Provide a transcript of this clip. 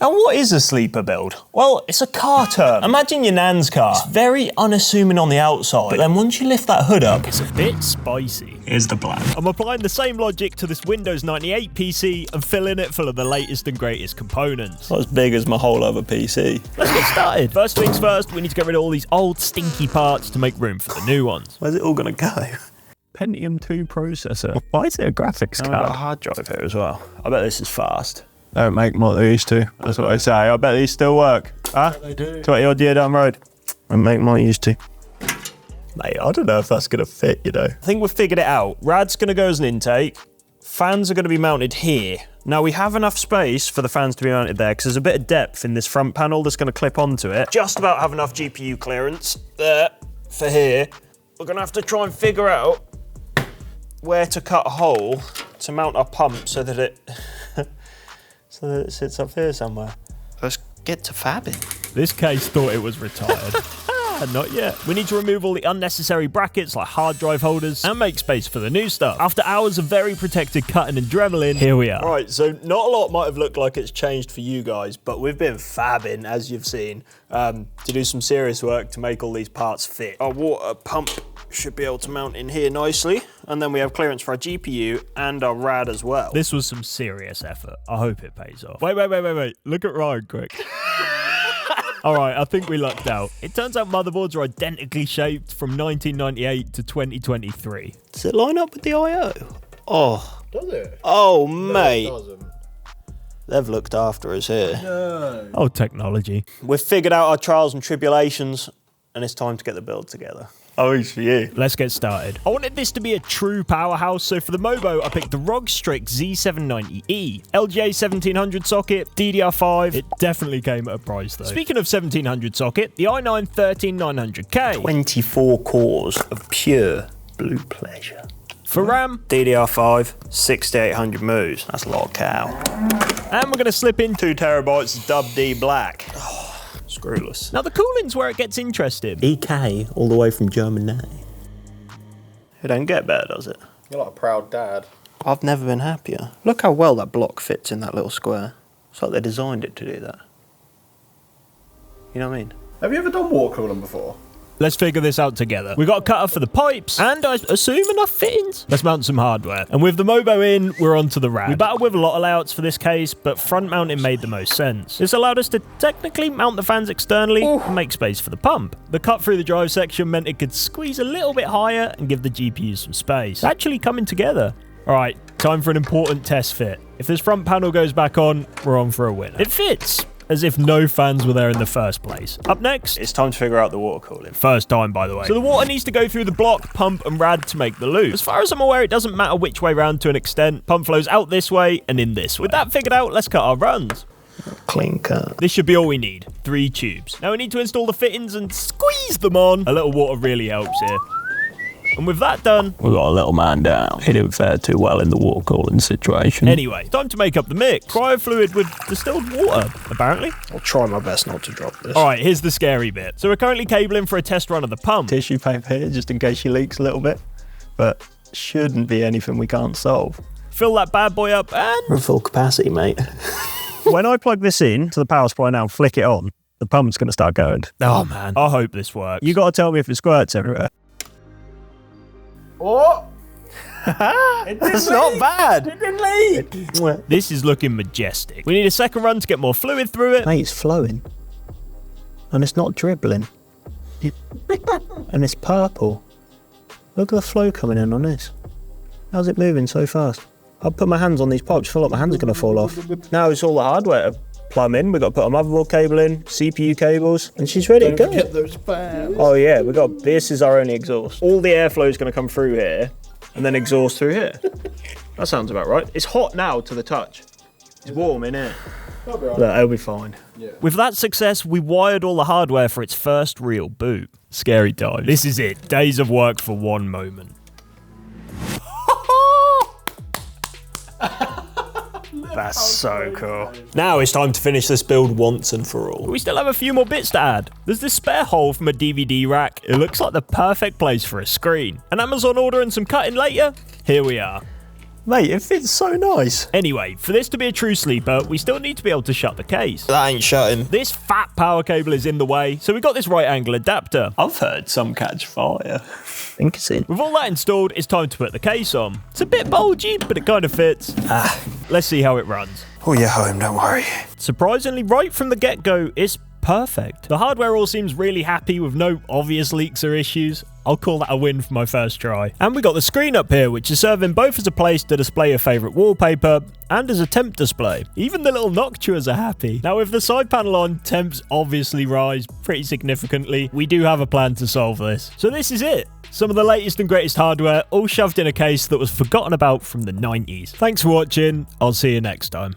Now, what is a sleeper build? Well, it's a car term. Imagine your nan's car. It's very unassuming on the outside, but then once you lift that hood up, it's a bit spicy. Here's the plan. I'm applying the same logic to this Windows 98 PC and filling it full of the latest and greatest components. Not as big as my whole other PC. Let's get started. First things first, we need to get rid of all these old stinky parts to make room for the new ones. Where's it all gonna go? Pentium 2 processor. Why is it a graphics card? I've got a hard drive here as well. I bet this is fast. Don't make them what they used to. That's what I say. I bet these still work. Huh? Yeah, they do. 20 odd year down the road. Don't make them what I used to. Mate, I don't know if that's going to fit, you know. I think we've figured it out. Rad's going to go as an intake. Fans are going to be mounted here. Now, we have enough space for the fans to be mounted there because there's a bit of depth in this front panel that's going to clip onto it. Just about have enough GPU clearance there for here. We're going to have to try and figure out where to cut a hole to mount our pump so that it sits up here somewhere. Let's get to fabbing. This case thought it was retired. Not yet. We need to remove all the unnecessary brackets like hard drive holders and make space for the new stuff. After hours of very protected cutting and dremeling, here we are. Right, so not a lot might have looked like it's changed for you guys, but we've been fabbing, as you've seen, to do some serious work to make all these parts fit. Our water pump should be able to mount in here nicely, and then we have clearance for our GPU and our RAD as well. This was some serious effort. I hope it pays off. Wait. Look at Ryan quick. All right, I think we lucked out. It turns out motherboards are identically shaped from 1998 to 2023. Does it line up with the I/O? Oh. Does it? Oh, no, mate. It doesn't. They've looked after us here. No. Oh, technology. We've figured out our trials and tribulations, and it's time to get the build together. Oh, it's for you. Let's get started. I wanted this to be a true powerhouse, so for the Mobo, I picked the ROG Strix Z790-E. LGA 1700 socket, DDR5. It definitely came at a price, though. Speaking of 1700 socket, the i9-13900K. 24 cores of pure blue pleasure. For RAM, DDR5, 6800 moves. That's a lot of cow. And we're going to slip in 2 terabytes of Dub D Black. Screwless. Now the cooling's where it gets interesting. EK all the way from Germany. It don't get better, does it? You're like a proud dad. I've never been happier. Look how well that block fits in that little square. It's like they designed it to do that. You know what I mean? Have you ever done water cooling before? Let's figure this out together. We got a cutter for the pipes, and I assume enough fittings. Let's mount some hardware. And with the Mobo in, we're onto the RAD. We battled with a lot of layouts for this case, but front mounting made the most sense. This allowed us to technically mount the fans externally and make space for the pump. The cut through the drive section meant it could squeeze a little bit higher and give the GPU some space. It's actually coming together. All right, time for an important test fit. If this front panel goes back on, we're on for a winner. It fits, as if no fans were there in the first place. Up next, it's time to figure out the water cooling. First time, by the way. So the water needs to go through the block, pump, and RAD to make the loop. As far as I'm aware, it doesn't matter which way round to an extent. Pump flows out this way and in this way. With that figured out, let's cut our runs. Clean cut. This should be all we need. 3 tubes. Now we need to install the fittings and squeeze them on. A little water really helps here. And with that done, we've got a little man down. He didn't fare too well in the water cooling situation. Anyway, time to make up the mix. Cryo fluid with distilled water, apparently. I'll try my best not to drop this. All right, here's the scary bit. So we're currently cabling for a test run of the pump. Tissue paper here, just in case she leaks a little bit. But shouldn't be anything we can't solve. Fill that bad boy up and... We're at full capacity, mate. When I plug this in to the power supply now and flick it on, the pump's going to start going. Oh, man. I hope this works. You got to tell me if it squirts everywhere. Oh! That's not bad. It didn't leak. This is looking majestic. We need a second run to get more fluid through it. Mate, it's flowing. And it's not dribbling. And it's purple. Look at the flow coming in on this. How's it moving so fast? I'll put my hands on these pipes, feel like my hands are going to fall off. Now it's all the hardware to plumb in. We've got to put a motherboard cable in, CPU cables, and she's ready to go. Get those fans. Oh yeah, this is our only exhaust. All the airflow is going to come through here, and then exhaust through here. That sounds about right. It's hot now to the touch. It's warm in here. That'll be right. Look, it'll be fine. Yeah. With that success, we wired all the hardware for its first real boot. Scary time. This is it. Days of work for one moment. That's so cool. Now it's time to finish this build once and for all. But we still have a few more bits to add. There's this spare hole from a DVD rack. It looks like the perfect place for a screen. An Amazon order and some cutting later. Here we are. Mate, it fits so nice. Anyway, for this to be a true sleeper, we still need to be able to shut the case. That ain't shutting. This fat power cable is in the way, so we got this right angle adapter. I've heard some catch fire. Think it's in. With all that installed, it's time to put the case on. It's a bit bulgy, but it kind of fits. Let's see how it runs. Oh, you're home, don't worry. Surprisingly, right from the get-go, it's perfect. The hardware all seems really happy with no obvious leaks or issues. I'll call that a win for my first try. And we got the screen up here, which is serving both as a place to display your favourite wallpaper and as a temp display. Even the little noctuas are happy. Now, with the side panel on, temps obviously rise pretty significantly. We do have a plan to solve this. So this is it. Some of the latest and greatest hardware all shoved in a case that was forgotten about from the 90s. Thanks for watching. I'll see you next time.